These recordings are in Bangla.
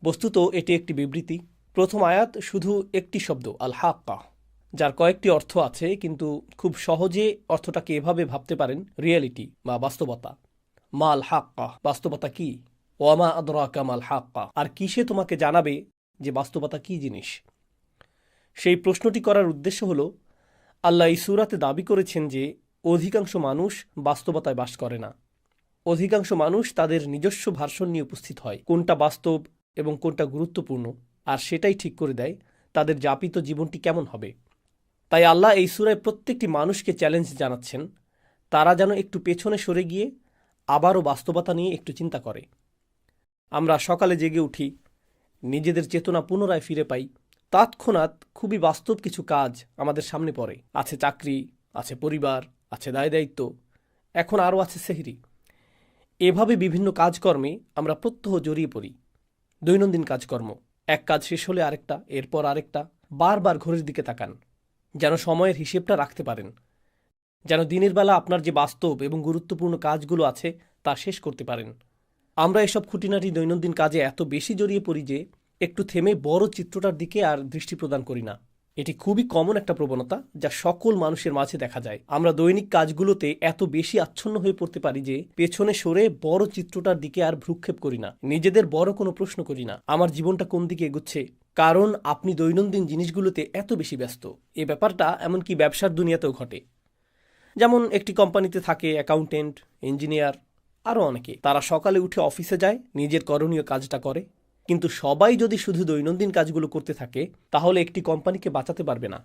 বস্তুত এটি একটি বিবৃতি। প্রথম আয়াত শুধু একটি শব্দ আল হাক্কা, যার কয়েকটি অর্থ আছে, কিন্তু খুব সহজে অর্থটাকে এভাবে ভাবতে পারেন রিয়েলিটি বা বাস্তবতা। মা আল হাক্কা, বাস্তবতা কি? ওয়ামা আদরাকা মাল হাক্কা, আর কিসে তোমাকে জানাবে যে বাস্তবতা কি জিনিস? সেই প্রশ্নটি করার উদ্দেশ্য হল, আল্লাহ এই সূরাতে দাবি করেছেন যে অধিকাংশ মানুষ বাস্তবতায় বাস করে না। অধিকাংশ মানুষ তাদের নিজস্ব ভার্সন নিয়ে উপস্থিত হয়, কোনটা বাস্তব এবং কোনটা গুরুত্বপূর্ণ, আর সেটাই ঠিক করে দেয় তাদের যাপিত জীবনটি কেমন হবে। তাই আল্লাহ এই সূরায় প্রত্যেকটি মানুষকে চ্যালেঞ্জ জানাচ্ছেন, তারা যেন একটু পেছনে সরে গিয়ে আবারও বাস্তবতা নিয়ে একটু চিন্তা করে। আমরা সকালে জেগে উঠি, নিজেদের চেতনা পুনরায় ফিরে পাই, তৎক্ষণাৎ খুবই বাস্তব কিছু কাজ আমাদের সামনে পড়ে। আছে চাকরি, আছে পরিবার, আছে দায় দায়িত্ব, এখন আরও আছে সেহরি। এভাবে বিভিন্ন কাজকর্মে আমরা প্রত্যহ জড়িয়ে পড়ি। দৈনন্দিন কাজকর্ম, এক কাজ শেষ হলে আরেকটা, এরপর আরেকটা। বারবার ঘড়ির দিকে তাকান, যেন সময়ের হিসেবটা রাখতে পারেন, যেন দিনের বেলা আপনার যে বাস্তব এবং গুরুত্বপূর্ণ কাজগুলো আছে তা শেষ করতে পারেন। আমরা এসব খুঁটিনাটি দৈনন্দিন কাজে এত বেশি জড়িয়ে পড়ি যে একটু থেমে বড় চিত্রটার দিকে আর দৃষ্টি প্রদান করি না। এটি খুবই কমন একটা প্রবণতা যা সকল মানুষের মাঝে দেখা যায়। আমরা দৈনিক কাজগুলোতে এত বেশি আচ্ছন্ন হয়ে পড়তে পারি যে পেছনে সরে বড় চিত্রটার দিকে আর ভ্রুক্ষেপ করি না, নিজেদের বড় কোনো প্রশ্ন করি না, আমার জীবনটা কোন দিকে এগোচ্ছে, কারণ আপনি দৈনন্দিন জিনিসগুলোতে এত বেশি ব্যস্ত। এ ব্যাপারটা এমনকি ব্যবসার দুনিয়াতেও ঘটে। যেমন একটি কোম্পানিতে থাকে অ্যাকাউন্টেন্ট, ইঞ্জিনিয়ার, আরও অনেকে। তারা সকালে উঠে অফিসে যায়, নিজের করণীয় কাজটা করে, কিন্তু সবাই যদি শুধু দৈনন্দিন কাজগুলো করতে থাকে তাহলে একটি কোম্পানিকে বাঁচাতে পারবে না।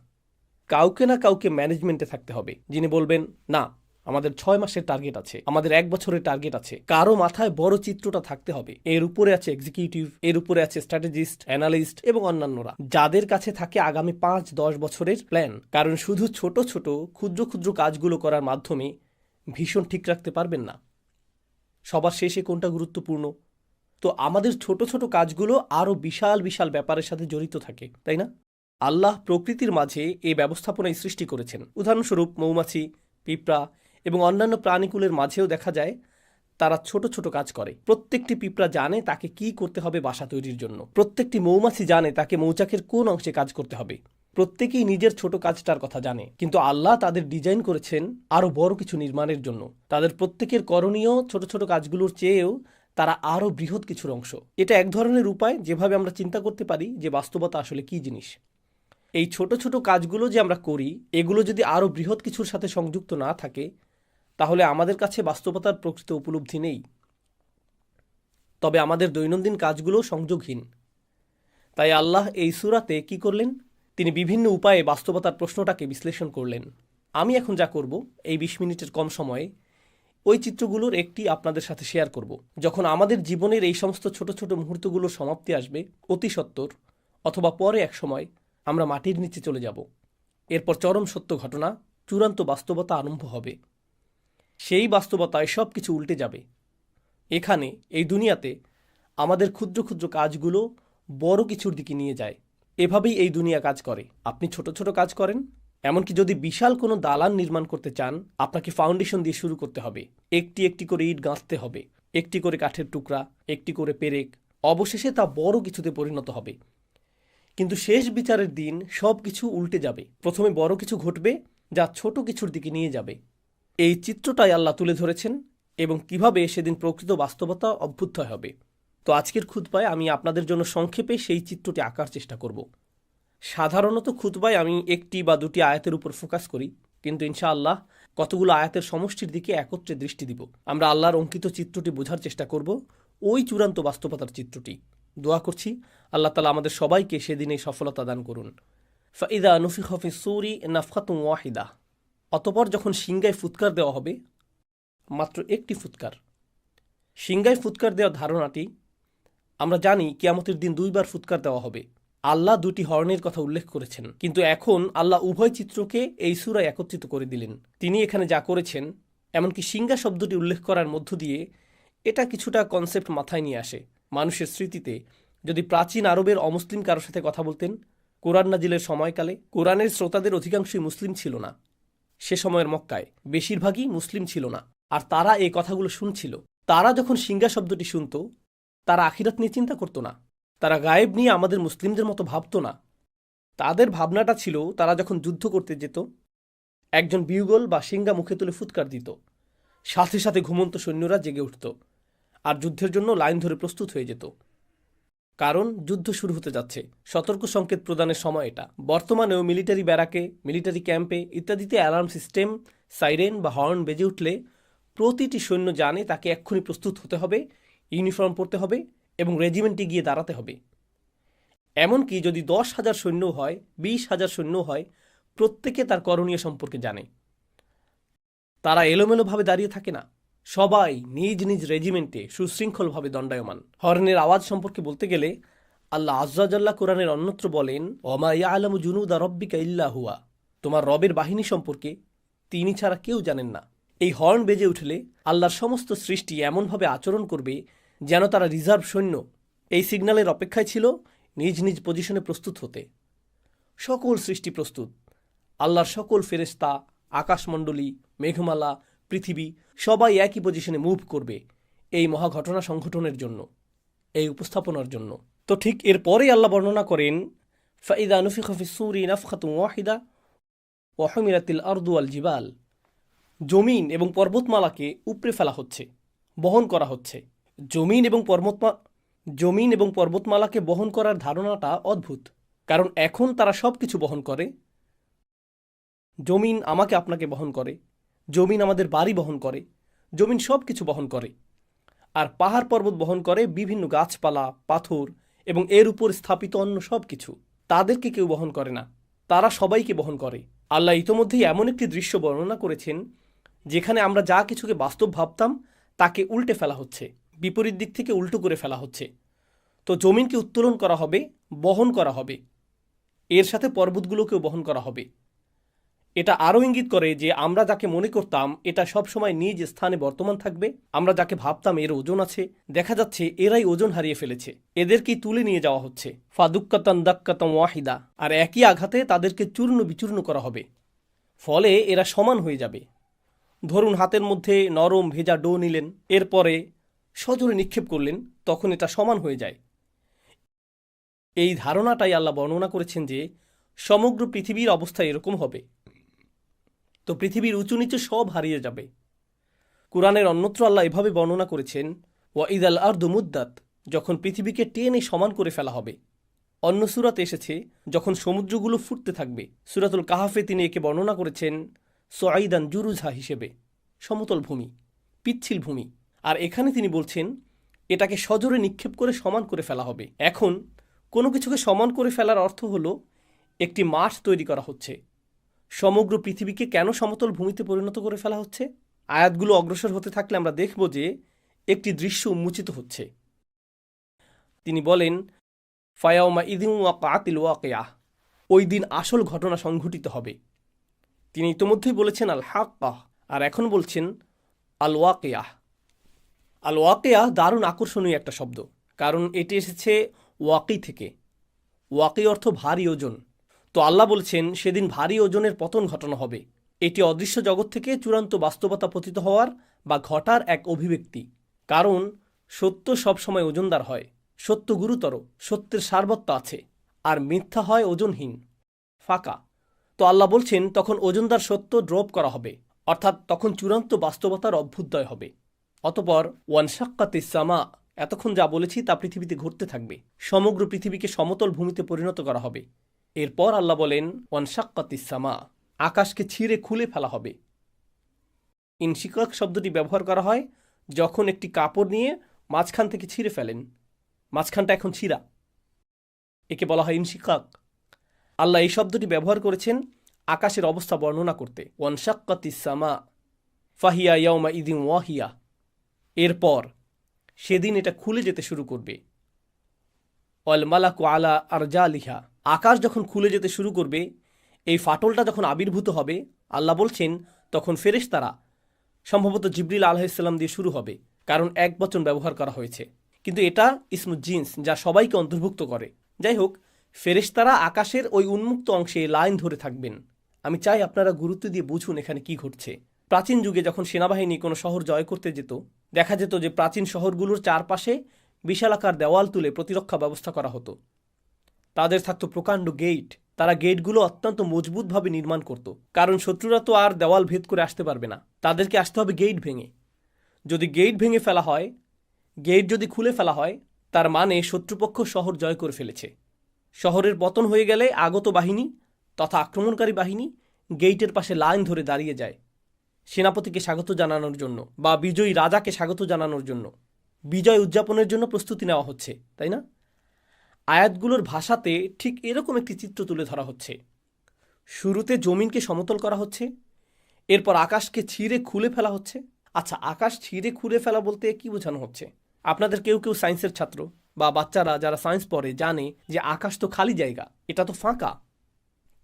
কাউকে না কাউকে ম্যানেজমেন্টে থাকতে হবে, যিনি বলবেন, না, আমাদের 6 মাসের টার্গেট আছে, আমাদের 1 বছরের টার্গেট আছে। কারো মাথায় বড় চিত্রটা থাকতে হবে। এর উপরে আছে এক্সিকিউটিভ, এর উপরে আছে স্ট্র্যাটেজিস্ট, অ্যানালিস্ট এবং অন্যান্যরা, যাদের কাছে থাকে আগামী 5-10 বছরের প্ল্যান। কারণ শুধু ছোট ছোট ক্ষুদ্র ক্ষুদ্র কাজগুলো করার মাধ্যমে ভীষণ ঠিক রাখতে পারবেন না সবার শেষে কোনটা গুরুত্বপূর্ণ। তো আমাদের ছোট ছোট কাজগুলো আরও বিশাল বিশাল ব্যাপারের সাথে জড়িত থাকে, তাই না? আল্লাহ প্রকৃতির মাঝে এই ব্যবস্থাপনায় সৃষ্টি করেছেন। উদাহরণস্বরূপ মৌমাছি, পিঁপড়া এবং অন্যান্য প্রাণীকুলের মাঝেও দেখা যায় তারা ছোট ছোট কাজ করে। প্রত্যেকটি পিঁপড়া জানে তাকে কি করতে হবে বাসা তৈরির জন্য। প্রত্যেকটি মৌমাছি জানে তাকে মৌচাকের কোন অংশে কাজ করতে হবে। প্রত্যেকেই নিজের ছোট কাজটার কথা জানে, কিন্তু আল্লাহ তাদের ডিজাইন করেছেন আরও বড় কিছু নির্মাণের জন্য। তাদের প্রত্যেকের করণীয় ছোট ছোট কাজগুলোর চেয়েও তারা আরও বৃহৎ কিছুর অংশ। এটা এক ধরনের উপায় যেভাবে আমরা চিন্তা করতে পারি যে বাস্তবতা আসলে কি জিনিস। এই ছোট ছোট কাজগুলো যে আমরা করি, এগুলো যদি আরও বৃহৎ কিছুর সাথে সংযুক্ত না থাকে তাহলে আমাদের কাছে বাস্তবতার প্রকৃত উপলব্ধি নেই। তবে আমাদের দৈনন্দিন কাজগুলো সংযোগহীন। তাই আল্লাহ এই সূরাতে কি করলেন? তিনি বিভিন্ন উপায়ে বাস্তবতার প্রশ্নটাকে বিশ্লেষণ করলেন। আমি এখন যা করব এই 20 মিনিটের কম সময়ে, ওই চিত্রগুলোর একটি আপনাদের সাথে শেয়ার করব। যখন আমাদের জীবনের এই সমস্ত ছোট ছোট মুহূর্তগুলোর সমাপ্তি আসবে অতি সত্বর, অথবা পরে এক সময় আমরা মাটির নিচে চলে যাব, এরপর চরম সত্য ঘটনা, চূড়ান্ত বাস্তবতা আরম্ভ হবে। সেই বাস্তবতায় সব কিছু উল্টে যাবে। এখানে এই দুনিয়াতে আমাদের ক্ষুদ্র ক্ষুদ্র কাজগুলো বড় কিছুর দিকে নিয়ে যায়। এভাবেই এই দুনিয়া কাজ করে। আপনি ছোট ছোট কাজ করেন, এমনকি যদি বিশাল কোনো দালান নির্মাণ করতে চান, আপনাকে ফাউন্ডেশন দিয়ে শুরু করতে হবে। একটি একটি করে ইট গাঁথতে হবে, একটি করে কাঠের টুকরা, একটি করে পেরেক, অবশেষে তা বড় কিছুতে পরিণত হবে। কিন্তু শেষ বিচারের দিন সব কিছু উল্টে যাবে। প্রথমে বড় কিছু ঘটবে যা ছোট কিছুর দিকে নিয়ে যাবে। এই চিত্রটাই আল্লাহ তুলে ধরেছেন এবং কিভাবে সেদিন প্রকৃত বাস্তবতা অভ্যুদয় হবে। তো আজকের খুতবায় আমি আপনাদের জন্য সংক্ষেপে সেই চিত্রটি আঁকার চেষ্টা করব। সাধারণত খুতবায় আমি একটি বা দুটি আয়াতের উপর ফোকাস করি, কিন্তু ইনশাআল্লাহ কতগুলো আয়াতের সমষ্টির দিকে একত্রে দৃষ্টি দিব। আমরা আল্লাহর অঙ্কিত চিত্রটি বোঝার চেষ্টা করব, ওই চূড়ান্ত বাস্তবতার চিত্রটি। দোয়া করছি আল্লাহ তাআলা আমাদের সবাইকে সেদিনে সফলতা দান করুন। ফাইদা নুফিখ ফিস সূরি নাফখাতুন ওয়াহিদা, অতঃপর যখন সিংগায় ফুৎকার দেওয়া হবে, মাত্র একটি ফুৎকার। সিংগায় ফুৎকার দেওয়ার ধারণাটি আমরা জানি কিয়ামতের দিন 2 বার ফুৎকার দেওয়া হবে। আল্লাহ 2টি হর্নের কথা উল্লেখ করেছেন, কিন্তু এখন আল্লাহ উভয় চিত্রকে এই সূরায় একত্রিত করে দিলেন। তিনি এখানে যা করেছেন, এমনকি সিংগা শব্দটি উল্লেখ করার মধ্য দিয়ে এটা কিছুটা কনসেপ্ট মাথায় নিয়ে আসে। মানুষের স্মৃতিতে যদি প্রাচীন আরবের অমুসলিম কারোর সাথে কথা বলতেন কোরআন নাজিলের সময়কালে, কোরআনের শ্রোতাদের অধিকাংশই মুসলিম ছিল না। সে সময়ের মক্কায় বেশিরভাগই মুসলিম ছিল না, আর তারা এই কথাগুলো শুনছিল। তারা যখন সিংগা শব্দটি শুনত, তারা আখিরাত নিয়ে চিন্তা করতো না। তারা গায়েব নিয়ে আমাদের মুসলিমদের মতো ভাবত না। তাদের ভাবনাটা ছিল তারা যখন যুদ্ধ করতে যেত, একজন বিউগল বা সিঙ্গা মুখে তুলে ফুৎকার দিত, সাথে সাথে ঘুমন্ত সৈন্যরা জেগে উঠত আর যুদ্ধের জন্য লাইন ধরে প্রস্তুত হয়ে যেত। কারণ যুদ্ধ শুরু হতে যাচ্ছে, সতর্ক সংকেত প্রদানের সময় এটা। বর্তমানেও মিলিটারি ব্যারাকে, মিলিটারি ক্যাম্পে ইত্যাদিতে অ্যালার্ম সিস্টেম, সাইরেন বা হর্ন বেজে উঠলে প্রতিটি সৈন্য জানে তাকে এক্ষুনি প্রস্তুত হতে হবে, ইউনিফর্ম পরতে হবে এবং রেজিমেন্টে গিয়ে দাঁড়াতে হবে। এমনকি যদি 10,000 সৈন্য হয়, 20,000 সৈন্য হয়, প্রত্যেকে তার করণীয় সম্পর্কে জানে। তারা এলোমেলোভাবে দাঁড়িয়ে থাকে না, সবাই নিজ নিজ রেজিমেন্টে সুশৃঙ্খলভাবে দণ্ডায়মান। হর্নের আওয়াজ সম্পর্কে বলতে গেলে আল্লাহ আজ্জাজাল্লাহ কোরআনের অন্যত্র বলেন, ওমা ইয়ালামু জুনুদা রব্বিকা ইল্লা হুয়া, তোমার রবের বাহিনী সম্পর্কে তিনি ছাড়া কেউ জানেন না। এই হর্ন বেজে উঠলে আল্লাহর সমস্ত সৃষ্টি এমনভাবে আচরণ করবে যেন তারা রিজার্ভ সৈন্য। এই সিগন্যালের অপেক্ষায় ছিল নিজ নিজ পজিশনে প্রস্তুত হতে। সকল সৃষ্টি প্রস্তুত, আল্লাহর সকল ফেরেশতা, আকাশমণ্ডলী, মেঘমালা, পৃথিবী সবাই একই পজিশনে মুভ করবে এই মহাঘটনা সংঘটনের জন্য, এই উপস্থাপনার জন্য। তো ঠিক এরপরেই আল্লাহ বর্ণনা করেন, ফাইদা নুফিখা ফিস-সূরি নাফখাতুন ওয়াহিদা ওয়া হুমিলাতিল আরদু ওয়াল জিবাল, জমিন এবং পর্বতমালাকে উপড়ে ফেলা হচ্ছে, বহন করা হচ্ছে। জমিন এবং পর্বতমালাকে বহন করার ধারণাটা অদ্ভুত, কারণ এখন তারা সব কিছু বহন করে। জমিন আমাকে আপনাকে বহন করে, জমিন আমাদের বাড়ি বহন করে, জমিন সব কিছু বহন করে। আর পাহাড় পর্বত বহন করে বিভিন্ন গাছপালা, পাথর এবং এর উপর স্থাপিত অন্য সব কিছু। তাদেরকে কেউ বহন করে না, তারা সবাইকে বহন করে। আল্লাহ ইতোমধ্যেই এমন একটি দৃশ্য বর্ণনা করেছেন যেখানে আমরা যা কিছুকে বাস্তব ভাবতাম তাকে উল্টে ফেলা হচ্ছে, বিপরীত দিক থেকে উল্টো করে ফেলা হচ্ছে। তো জমিনকে উত্তোলন করা হবে, বহন করা হবে, এর সাথে পর্বতগুলোকেও বহন করা হবে। এটা আরও ইঙ্গিত করে যে আমরা যাকে মনে করতাম এটা সবসময় নিজ স্থানে বর্তমান থাকবে, আমরা যাকে ভাবতাম এর ওজন আছে, দেখা যাচ্ছে এরাই ওজন হারিয়ে ফেলেছে, এদেরকেই তুলে নিয়ে যাওয়া হচ্ছে। ফাদুক্কাতান দাক্কাতাম ওয়াহিদা, আর একই আঘাতে তাদেরকে চূর্ণ বিচূর্ণ করা হবে, ফলে এরা সমান হয়ে যাবে। ধরুন হাতের মধ্যে নরম ভেজা ডো নিলেন, এরপরে সজোরে নিক্ষেপ করলেন, তখন এটা সমান হয়ে যায়। এই ধারণাটাই আল্লাহ বর্ণনা করেছেন যে সমগ্র পৃথিবীর অবস্থা এরকম হবে। তো পৃথিবীর উঁচু নিচু সব হারিয়ে যাবে। কুরআনের অন্যত্র আল্লাহ এভাবে বর্ণনা করেছেন, ওয়াইদাল আরদু মুদ্দাত, যখন পৃথিবীকে টেনে সমান করে ফেলা হবে। অন্য সূরাতে এসেছে যখন সমুদ্রগুলো ফুটতে থাকবে। সূরাতুল কাহাফে তিনি একে বর্ণনা করেছেন সুআইদান জুরুজা হিসেবে, সমতল ভূমি, পিচ্ছিল ভূমি। আর এখানে তিনি বলছেন এটাকে সজোরে নিক্ষেপ করে সমান করে ফেলা হবে। এখন কোনো কিছুকে সমান করে ফেলার অর্থ হলো একটি মাঠ তৈরি করা হচ্ছে। সমগ্র পৃথিবীকে কেন সমতল ভূমিতে পরিণত করে ফেলা হচ্ছে? আয়াতগুলো অগ্রসর হতে থাকলে আমরা দেখব যে একটি দৃশ্য উন্মোচিত হচ্ছে। তিনি বলেন, ফায়াউমা ইদিন ওয়াকাতিল ওয়াকিয়াহ, ওই দিন আসল ঘটনা সংঘটিত হবে। তিনি ইতোমধ্যেই বলেছেন আল হাক্কাহ, আর এখন বলছেন আল ওয়াকিয়াহ। আল ওয়াকিয়াহ দারুণ আকর্ষণীয় একটা শব্দ, কারণ এটি এসেছে ওয়াকি থেকে। ওয়াকি অর্থ ভারী ওজন। তো আল্লাহ বলছেন সেদিন ভারী ওজনের পতন ঘটানো হবে। এটি অদৃশ্য জগৎ থেকে চূড়ান্ত বাস্তবতা পতিত হওয়ার বা ঘটার এক অভিব্যক্তি। কারণ সত্য সবসময় ওজনদার হয়, সত্য গুরুতর, সত্যের সারবত্য আছে, আর মিথ্যা হয় ওজনহীন, ফাঁকা। তো আল্লাহ বলছেন তখন ওজনদার সত্য ড্রপ করা হবে, অর্থাৎ তখন চূড়ান্ত বাস্তবতার অভ্যুদয় হবে। অতপর ওয়ানশাক্কাতিস সামা, এতক্ষণ যা বলেছি তা পৃথিবীতে ঘটতে থাকবে। সমগ্র পৃথিবীকে সমতল ভূমিতে পরিণত করা হবে। এরপর আল্লাহ বলেন ওয়ানশাক্কাতিস সামা, আকাশকে ছিঁড়ে খুলে ফেলা হবে। ইনশিকাক শব্দটি ব্যবহার করা হয় যখন একটি কাপড় নিয়ে মাঝখান থেকে ছিঁড়ে ফেলেন, মাঝখানটা এখন ছিঁড়া, একে বলা হয় ইনশিকাক। আল্লাহ এই শব্দটি ব্যবহার করেছেন আকাশের অবস্থা বর্ণনা করতে। ওয়ানশাক্কাতিস সামা ফাহিয়া ইয়াউমা ইদিন ওয়াহিয়া, এরপর সেদিন এটা খুলে যেতে শুরু করবে। ওয়াল মালাকু আলা আরজালিহা, আকাশ যখন খুলে যেতে শুরু করবে, এই ফাটলটা যখন আবির্ভূত হবে, আল্লাহ বলছেন তখন ফেরেশতারা, সম্ভবত জিবরিল আলাইহিসসালাম দিয়ে শুরু হবে, কারণ এক বচন ব্যবহার করা হয়েছে, কিন্তু এটা ইসমুল জিন্স, যা সবাইকে অন্তর্ভুক্ত করে। যাই হোক, ফেরেশতারা আকাশের ওই উন্মুক্ত অংশে লাইন ধরে থাকবেন। আমি চাই আপনারা গুরুত্ব দিয়ে বুঝুন এখানে কি ঘটছে। প্রাচীন যুগে যখন সেনাবাহিনী কোনো শহর জয় করতে যেত, দেখা যেত যে প্রাচীন শহরগুলোর চারপাশে বিশালাকার দেওয়াল তুলে প্রতিরক্ষা ব্যবস্থা করা হতো। তাদের থাকতো প্রকাণ্ড গেট, তারা গেটগুলো অত্যন্ত মজবুতভাবে নির্মাণ করত, কারণ শত্রুরা তো আর দেওয়াল ভেদ করে আসতে পারবে না, তাদেরকে আসতে হবে গেট ভেঙে। যদি গেট ভেঙে ফেলা হয়, গেট যদি খুলে ফেলা হয়, তার মানে শত্রুপক্ষ শহর জয় করে ফেলেছে। শহরের পতন হয়ে গেলে আগত বাহিনী তথা আক্রমণকারী বাহিনী গেইটের পাশে লাইন ধরে দাঁড়িয়ে যায় সেনাপতিকে স্বাগত জানানোর জন্য বা বিজয়ী রাজাকে স্বাগত জানানোর জন্য। বিজয় উদযাপনের জন্য প্রস্তুতি নেওয়া হচ্ছে, তাই না? আয়াতগুলোর ভাষাতে ঠিক এরকম একটি চিত্র তুলে ধরা হচ্ছে। শুরুতে জমিনকে সমতল করা হচ্ছে, এরপর আকাশকে ছিঁড়ে খুলে ফেলা হচ্ছে। আচ্ছা, আকাশ ছিঁড়ে খুলে ফেলা বলতে কি বোঝানো হচ্ছে? আপনাদের কেউ কেউ সায়েন্সের ছাত্র বা বাচ্চারা যারা সায়েন্স পড়ে জানে যে আকাশ তো খালি জায়গা, এটা তো ফাঁকা।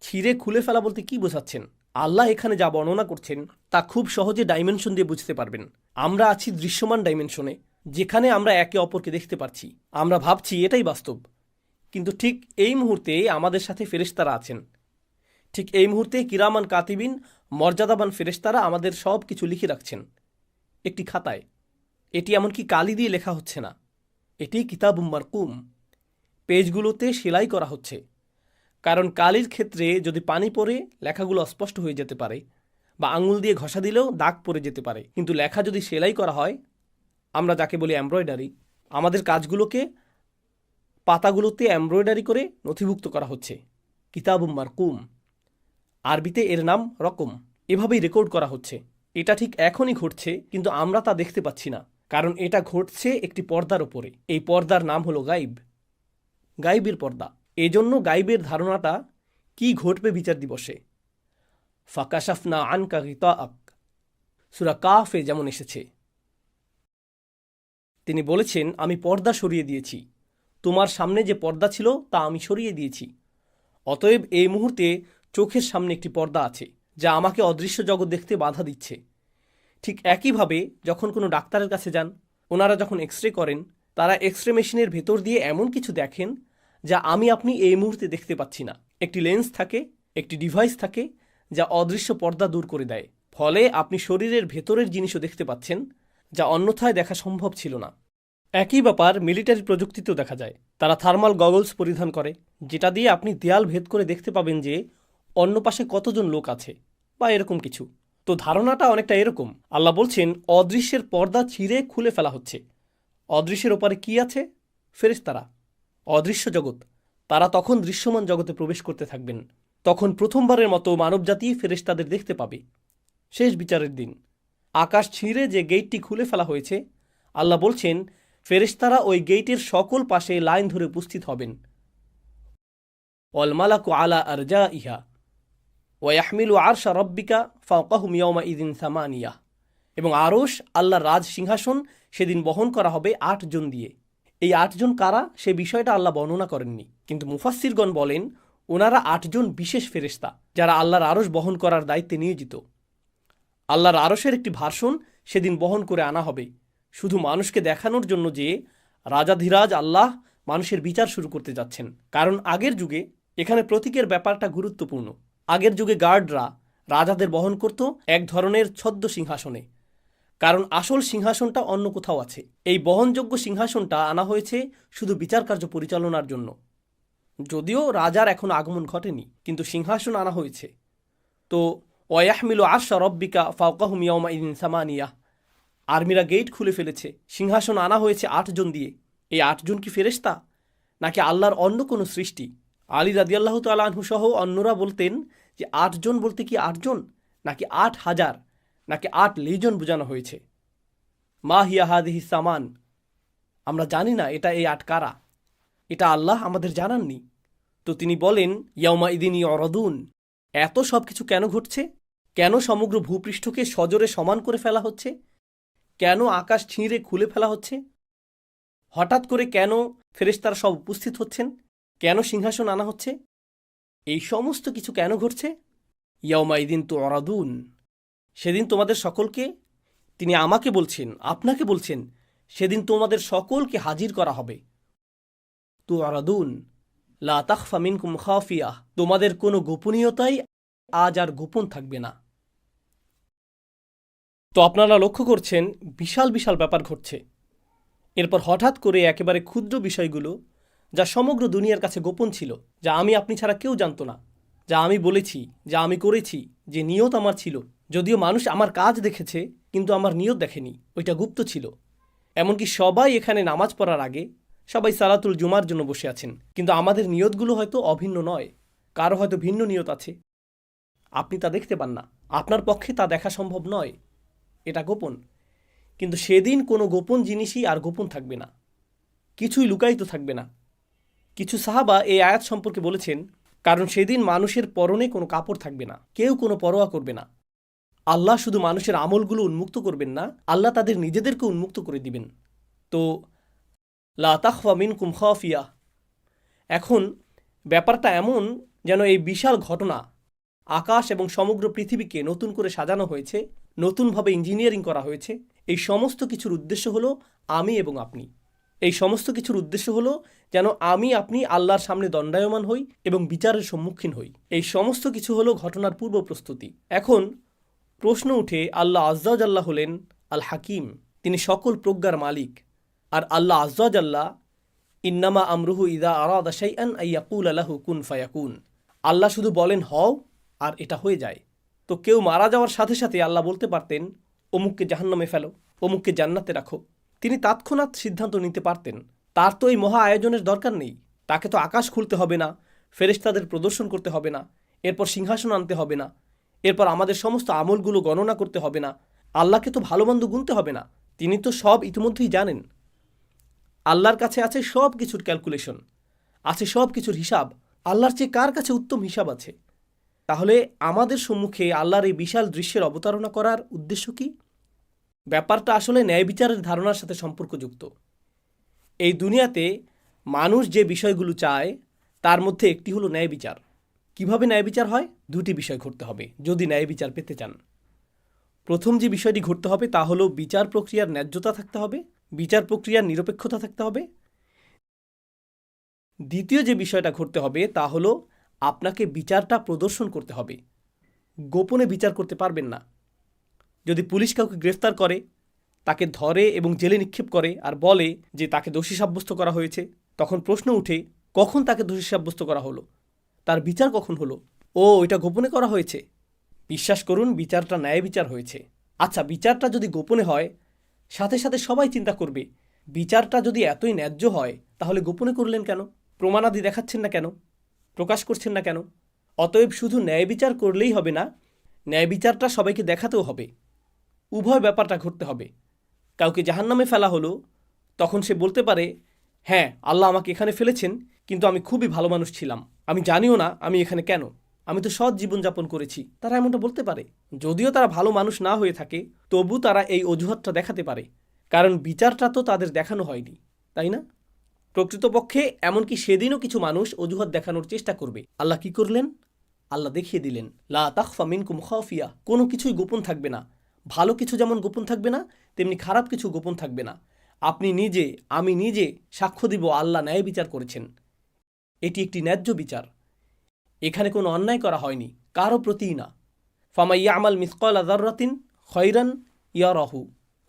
ছিঁড়ে খুলে ফেলা বলতে কি বোঝাচ্ছেন? আল্লাহ এখানে যা বর্ণনা করছেন তা খুব সহজে ডাইমেনশন দিয়ে বুঝতে পারবেন। আমরা আছি দৃশ্যমান ডাইমেনশনে, যেখানে আমরা একে অপরকে দেখতে পারছি, আমরা ভাবছি এটাই বাস্তব। কিন্তু ঠিক এই মুহূর্তে আমাদের সাথে ফেরেশতারা আছেন। ঠিক এই মুহূর্তে কিরামান কাতিবিন, মর্যাদাবান ফেরেশতারা আমাদের সব কিছু লিখে রাখছেন একটি খাতায়। এটি এমনকি কালি দিয়ে লেখা হচ্ছে না, এটি কিতাবুম মারকুম, পেজগুলোতে সেলাই করা হচ্ছে। কারণ কালির ক্ষেত্রে যদি পানি পড়ে লেখাগুলো অস্পষ্ট হয়ে যেতে পারে, বা আঙুল দিয়ে ঘষা দিলেও দাগ পড়ে যেতে পারে। কিন্তু লেখা যদি সেলাই করা হয়, আমরা যাকে বলি এমব্রয়ডারি, আমাদের কাজগুলোকে পাতাগুলোতে এমব্রয়ডারি করে নথিভুক্ত করা হচ্ছে কিতাবুম মারকুম। আরবিতে এর নাম রকম। এভাবেই রেকর্ড করা হচ্ছে। এটা ঠিক এখনই ঘটছে, কিন্তু আমরা তা দেখতে পাচ্ছি না, কারণ এটা ঘটছে একটি পর্দার ওপরে। এই পর্দার নাম হলো গাইব, গাইবের পর্দা। এজন্য গাইবের ধারণাটা কি ঘটবে বিচার দিবসে। ফাকাশাফনা আনকা গিতাআক, সূরা কাফে যেমন এসেছে। তিনি বলেছেন, আমি পর্দা সরিয়ে দিয়েছি, তোমার সামনে যে পর্দা ছিল তা আমি সরিয়ে দিয়েছি। অতএব এই মুহূর্তে চোখের সামনে একটি পর্দা আছে যা আমাকে অদৃশ্য জগৎ দেখতে বাধা দিচ্ছে। ঠিক একইভাবে যখন কোনো ডাক্তারের কাছে যান, ওনারা যখন এক্স রে করেন, তারা এক্স রে মেশিনের ভেতর দিয়ে এমন কিছু দেখেন যা আপনি এই মুহূর্তে দেখতে পাচ্ছি না। একটি লেন্স থাকে, একটি ডিভাইস থাকে যা অদৃশ্য পর্দা দূর করে দেয়। ফলে আপনি শরীরের ভেতরের জিনিসও দেখতে পাচ্ছেন, যা অন্যথায় দেখা সম্ভব ছিল না। একই ব্যাপার মিলিটারি প্রযুক্তিতেও দেখা যায়। তারা থার্মাল গগলস পরিধান করে, যেটা দিয়ে আপনি দেয়াল ভেদ করে দেখতে পাবেন যে অন্য পাশে কতজন লোক আছে বা এরকম কিছু। তো ধারণাটা অনেকটা এরকম। আল্লাহ বলছেন, অদৃশ্যের পর্দা ছিঁড়ে খুলে ফেলা হচ্ছে। অদৃশ্যের ওপারে কি আছে? ফেরেশতারা, অদৃশ্য জগৎ। তারা তখন দৃশ্যমান জগতে প্রবেশ করতে থাকবেন। তখন প্রথমবারের মতো মানবজাতি ফেরেশতাদের দেখতে পাবে শেষ বিচারের দিন। আকাশ ছিঁড়ে যে গেটটি খুলে ফেলা হয়েছে, আল্লাহ বলছেন ফেরেশতারা ওই গেটের সকল পাশে লাইন ধরে উপস্থিত হবেন। ওয়াল মালাকু আলা আরজাইহা ওয়া ইয়াহমিলু আরশা রাব্বিকা ফাওকাহুম ইয়াওমাইযিন সামানিয়া। এবং আরশ, আল্লাহর রাজ সিংহাসন, সেদিন বহন করা হবে 8 জন দিয়ে। এই 8 জন কারা সে বিষয়টা আল্লাহ বর্ণনা করেননি, কিন্তু মুফাসসিরগণ বলেন ওনারা 8 জন বিশেষ ফেরেশতা যারা আল্লাহর আরশ বহন করার দায়িত্বে নিয়োজিত। আল্লাহর আরশের একটি ভার্সন সেদিন বহন করে আনা হবে, শুধু মানুষকে দেখানোর জন্য যে রাজাধিরাজ আল্লাহ মানুষের বিচার শুরু করতে যাচ্ছেন। কারণ আগের যুগে এখানে প্রতীকের ব্যাপারটা গুরুত্বপূর্ণ। আগের যুগে গার্ডরা রাজাদের বহন করত এক ধরনের ছদ্ম সিংহাসনে, কারণ আসল সিংহাসনটা অন্য কোথাও আছে। এই বহনযোগ্য সিংহাসনটা আনা হয়েছে শুধু বিচার কার্য পরিচালনার জন্য। যদিও রাজার এখনো আগমন ঘটেনি, কিন্তু সিংহাসন আনা হয়েছে। তো ওয়াহমিলু আরশা রাব্বিকা ফাওকাহুম ইয়াওমাইযিন সামানিয়া, আর্মিরা গেট খুলে ফেলেছে, সিংহাসন আনা হয়েছে 8 জন দিয়ে। এই 8 জন কি ফেরেশতা নাকি আল্লাহর অন্য কোনো সৃষ্টি? আলী রাদিয়াল্লাহু তাআলা আনহু সহ অন্যরা বলতেন যে 8 জন বলতে কি 8 জন, নাকি 8,000, নাকি 8 লেজন বোঝানো হয়েছে। মা হিয়া হাদিহি সামান, আমরা জানি না এটা এই 8 কারা, এটা আল্লাহ আমাদের জানাননি। তো তিনি বলেন ইয়াউমাইদিন ইউরাদুন, এত সব কিছু কেন ঘটছে? কেন সমগ্র ভূপৃষ্ঠকে সজোরে সমান করে ফেলা হচ্ছে? কেন আকাশ ছিঁড়ে খুলে ফেলা হচ্ছে? হঠাৎ করে কেন ফেরেশতারা সব উপস্থিত হচ্ছেন? কেন সিংহাসন আনা হচ্ছে? এই সমস্ত কিছু কেন ঘটছে? ইয়াউমাইদিন তুরাদুন, সেদিন তোমাদের সকলকে, তিনি আমাকে বলছেন, আপনাকে বলছেন, সেদিন তোমাদের সকলকে হাজির করা হবে। তুরাদুন লা তাখফা মিনকুম খাফিয়াহ, তোমাদের কোনো গোপনীয়তাই আজ আর গোপন থাকবে না। তো আপনারা লক্ষ্য করছেন বিশাল বিশাল ব্যাপার ঘটছে। এরপর হঠাৎ করে একেবারে ক্ষুদ্র বিষয়গুলো, যা সমগ্র দুনিয়ার কাছে গোপন ছিল, যা আমি আপনি ছাড়া কেউ জানতো না, যা আমি বলেছি, যা আমি করেছি, যে নিয়ত আমার ছিল, যদিও মানুষ আমার কাজ দেখেছে কিন্তু আমার নিয়ত দেখেনি, ওইটা গুপ্ত ছিল। এমনকি সবাই এখানে নামাজ পড়ার আগে সবাই সালাতুল জুমার জন্য বসে আছেন, কিন্তু আমাদের নিয়তগুলো হয়তো অভিন্ন নয়, কারো হয়তো ভিন্ন নিয়ত আছে। আপনি তা দেখতে পান না, আপনার পক্ষে তা দেখা সম্ভব নয়, এটা গোপন। কিন্তু সেদিন কোনো গোপন জিনিসই আর গোপন থাকবে না, কিছুই লুকায়িত থাকবে না। কিছু সাহাবা এই আয়াত সম্পর্কে বলেছেন, কারণ সেদিন মানুষের পরনে কোনো কাপড় থাকবে না, কেউ কোনো পরোয়া করবে না। আল্লাহ শুধু মানুষের আমলগুলো উন্মুক্ত করবেন না, আল্লাহ তাদের নিজেদেরকে উন্মুক্ত করে দিবেন। তো লা তাখফা মিনকুম খাফিয়া। এখন ব্যাপারটা এমন যেন এই বিশাল ঘটনা, আকাশ এবং সমগ্র পৃথিবীকে নতুন করে সাজানো হয়েছে, নতুনভাবে ইঞ্জিনিয়ারিং করা হয়েছে। এই সমস্ত কিছুর উদ্দেশ্য হলো আমি এবং আপনি। এই সমস্ত কিছুর উদ্দেশ্য হলো যেন আমি আপনি আল্লাহর সামনে দণ্ডায়মান হই এবং বিচারের সম্মুখীন হই। এই সমস্ত কিছু হলো ঘটনার পূর্ব প্রস্তুতি। এখন প্রশ্ন উঠে, আল্লাহ আজ্জাওয়াজাল্লাহ হলেন আল হাকিম, তিনি সকল প্রজ্ঞার মালিক। আর আল্লাহ আজ্জাওয়াজাল্লাহ ইন্নামা আমরুহু ইদা আরাদা শাইআন আইয়াকুল লাহু কুন ফায়াকুন। আল্লাহ শুধু বলেন হও, আর এটা হয়ে যায়। তো কেউ মারা যাওয়ার সাথে সাথে আল্লাহ বলতে পারতেন অমুককে জাহান্নামে ফেলো, অমুককে জান্নাতে রাখো। তিনি তৎক্ষণাৎ সিদ্ধান্ত নিতে পারতেন। তার তো এই মহা আয়োজনের দরকার নেই। তাকে তো আকাশ খুলতে হবে না, ফেরেশতাদের প্রদর্শন করতে হবে না, এরপর সিংহাসন আনতে হবে না, এরপর আমাদের সমস্ত আমলগুলো গণনা করতে হবে না, আল্লাহকে তো ভালো মন্দ গুনতে হবে না। তিনি তো সব ইতিমধ্যেই জানেন। আল্লাহর কাছে আছে সব কিছুর ক্যালকুলেশন, আছে সব কিছুর হিসাব। আল্লাহর চেয়ে কার কাছে উত্তম হিসাব আছে? তাহলে আমাদের সম্মুখে আল্লাহর এই বিশাল দৃশ্যের অবতারণা করার উদ্দেশ্য কি? ব্যাপারটা আসলে ন্যায় বিচারের ধারণার সাথে সম্পর্কযুক্ত। এই দুনিয়াতে মানুষ যে বিষয়গুলো চায় তার মধ্যে একটি হলো ন্যায় বিচার। কিভাবে ন্যায় বিচার হয়? দুটি বিষয় ঘটতে হবে যদি ন্যায় বিচার পেতে চান। প্রথম যে বিষয়টি ঘটতে হবে তা হলো বিচার প্রক্রিয়ার ন্যায্যতা থাকতে হবে, বিচার প্রক্রিয়ার নিরপেক্ষতা থাকতে হবে। দ্বিতীয় যে বিষয়টা ঘটতে হবে তা হলো আপনাকে বিচারটা প্রদর্শন করতে হবে। গোপনে বিচার করতে পারবেন না। যদি পুলিশ কাউকে গ্রেফতার করে, তাকে ধরে এবং জেলে নিক্ষেপ করে আর বলে যে তাকে দোষী সাব্যস্ত করা হয়েছে, তখন প্রশ্ন উঠে কখন তাকে দোষী সাব্যস্ত করা হলো, তার বিচার কখন হলো? ও, এটা গোপনে করা হয়েছে। বিশ্বাস করুন, বিচারটা ন্যায় বিচার হয়েছে। আচ্ছা, বিচারটা যদি গোপনে হয়, সাথে সাথে সবাই চিন্তা করবে বিচারটা যদি এতই ন্যায্য হয় তাহলে গোপনে করলেন কেন? প্রমাণাদি দেখাচ্ছেন না কেন? প্রকাশ করছেন না কেন? অতএব শুধু ন্যায় বিচার করলেই হবে না, ন্যায় বিচারটা সবাইকে দেখাতেও হবে। উভয় ব্যাপারটা ঘটতে হবে। কাউকে জাহান্নামে ফেলা হলো, তখন সে বলতে পারে, হ্যাঁ, আল্লাহ আমাকে এখানে ফেলেছেন, কিন্তু আমি খুবই ভালো মানুষ ছিলাম, আমি জানিও না আমি এখানে কেন, আমি তো সৎ জীবনযাপন করেছি। তারা এমনটা বলতে পারে। যদিও তারা ভালো মানুষ না হয়ে থাকে, তবু তারা এই অজুহাতটা দেখাতে পারে, কারণ বিচারটা তো তাদের দেখানো হয়নি, তাই না? প্রকৃতপক্ষে এমনকি সেদিনও কিছু মানুষ অজুহাত দেখানোর চেষ্টা করবে। আল্লাহ কি করলেন? আল্লাহ দেখিয়ে দিলেন, লা তাখফা মিনকুম খাফিয়া, কোনো কিছুই গোপন থাকবে না। ভালো কিছু যেমন গোপন থাকবে না, তেমনি খারাপ কিছু গোপন থাকবে না। আপনি নিজে, আমি নিজে সাক্ষ্য দিব আল্লাহ ন্যায় বিচার করেছেন। এটি একটি ন্যায্য বিচার। এখানে কোনো অন্যায় করা হয়নি, কারো প্রতিই না। ফামাইয়া আমাল মিসকাল আযাররাতিন খয়রান ইয়ারাহু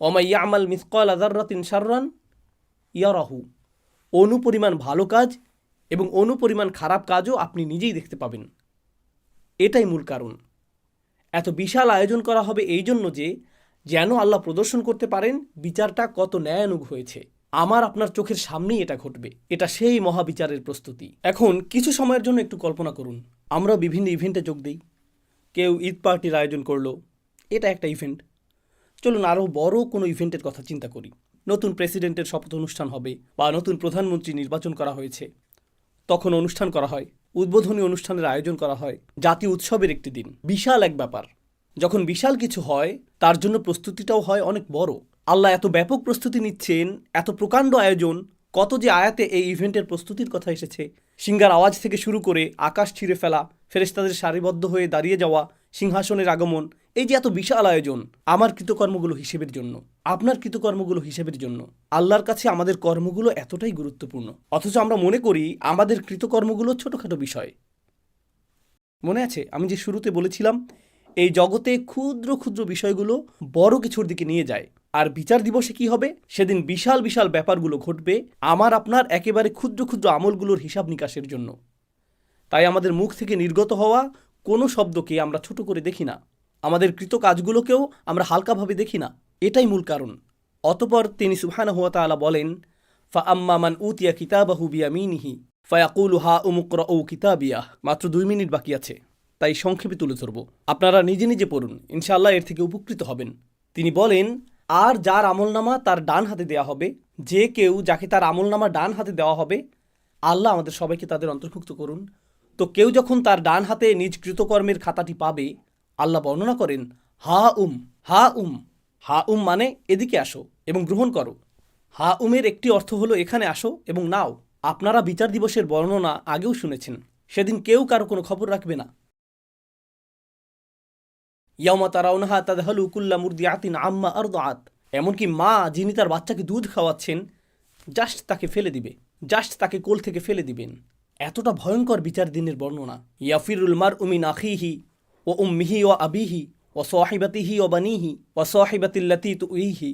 ওমাইয়া আমাল মিসকাল আযাররাতিন শাররান ইয়ারাহু। অনুপরিমাণ ভালো কাজ এবং অনুপরিমাণ খারাপ কাজও আপনি নিজেই দেখতে পাবেন। এটাই মূল কারণ। এত বিশাল আয়োজন করা হবে এই জন্য যে যেন আল্লাহ প্রদর্শন করতে পারেন বিচারটা কত ন্যায়ানুগ হয়েছে। আমার আপনার চোখের সামনেই এটা ঘটবে। এটা সেই মহাবিচারের প্রস্তুতি। এখন কিছু সময়ের জন্য একটু কল্পনা করুন, আমরা বিভিন্ন ইভেন্টে যোগ দিই। কেউ ঈদ পার্টির আয়োজন করলো, এটা একটা ইভেন্ট। চলুন আরও বড় কোনো ইভেন্টের কথা চিন্তা করি। নতুন প্রেসিডেন্টের শপথ অনুষ্ঠান হবে বা নতুন প্রধানমন্ত্রী নির্বাচন করা হয়েছে, তখন অনুষ্ঠান করা হয়, উদ্বোধনী অনুষ্ঠানের আয়োজন করা হয়, জাতীয় উৎসবের একটি দিন। বিশাল এক ব্যাপার। যখন বিশাল কিছু হয় তার জন্য প্রস্তুতিটাও হয় অনেক বড়। আল্লাহ এত ব্যাপক প্রস্তুতি নিচ্ছেন, এত প্রকাণ্ড আয়োজন। কত যে আয়াতে এই ইভেন্টের প্রস্তুতির কথা এসেছে। সিংহার আওয়াজ থেকে শুরু করে আকাশ ছিঁড়ে ফেলা, ফেরেশতাদের সারিবদ্ধ হয়ে দাঁড়িয়ে যাওয়া, সিংহাসনের আগমন, এই যে এত বিশাল আয়োজন, আমার কৃতকর্মগুলো হিসেবের জন্য, আপনার কৃতকর্মগুলো হিসেবের জন্য। আল্লাহর কাছে আমাদের কর্মগুলো এতটাই গুরুত্বপূর্ণ, অথচ আমরা মনে করি আমাদের কৃতকর্মগুলো ছোটোখাটো বিষয়। মনে আছে আমি যে শুরুতে বলেছিলাম, এই জগতে ক্ষুদ্র ক্ষুদ্র বিষয়গুলো বড় কিছুর দিকে নিয়ে যায়। আর বিচার দিবসে কি হবে? সেদিন বিশাল বিশাল ব্যাপারগুলো ঘটবে আমার আপনার একেবারে ক্ষুদ্র ক্ষুদ্র আমলগুলোর হিসাব নিকাশের জন্য। তাই আমাদের মুখ থেকে নির্গত হওয়া কোনো শব্দকে আমরা ছোট করে দেখি না, আমাদের কৃত কাজগুলোকেও আমরা হালকাভাবে দেখি না। এটাই মূল কারণ। অতপর তিনি সুবহানাহু ওয়া তাআলা বলেন, ফাআম্মা মান উতিয়া কিতাবাহু বিয়ামিনিহি ফায়াকুলু হা উমুকরাউ কিতাবিয়াহ। মাত্র 2 মিনিট বাকি আছে, তাই সংক্ষেপে তুলে ধরব। আপনারা নিজে নিজে পড়ুন, ইনশাআল্লাহ এর থেকে উপকৃত হবেন। তিনি বলেন, আর যার আমলনামা তার ডান হাতে দেওয়া হবে, যে কেউ যাকে তার আমলনামা ডান হাতে দেওয়া হবে, আল্লাহ আমাদের সবাইকে তাদের অন্তর্ভুক্ত করুন। তো কেউ যখন তার ডান হাতে নিজ কৃতকর্মের খাতাটি পাবে, আল্লাহ বর্ণনা করেন, হা উম হা উম। হা উম মানে এদিকে আসো এবং গ্রহণ করো। হা উমের একটি অর্থ হলো এখানে আসো এবং নাও। আপনারা বিচার দিবসের বর্ণনা আগেও শুনেছেন। সেদিন কেউ কারো কোনো খবর রাখবে না। ইয়াউমা তারাউনাহা তাযহালু কুল্লু মুরদিআতিন আম্মা আরদাআত। এমনকি মা যিনি তার বাচ্চাকে দুধ খাওয়াচ্ছেন, জাস্ট তাকে ফেলে দিবে, জাস্ট তাকে কোল থেকে ফেলে দিবেন। এতটা ভয়ঙ্কর বিচার দিনের বর্ণনা। ইয়াফিরুল মারউ মিন আখিহি ওয়া উম্মিহি ওয়া আবিহি ওয়া সাহিবাতিহি ওয়া বানিহি ওয়া সাহিবাতিল্লাতী তুইহি।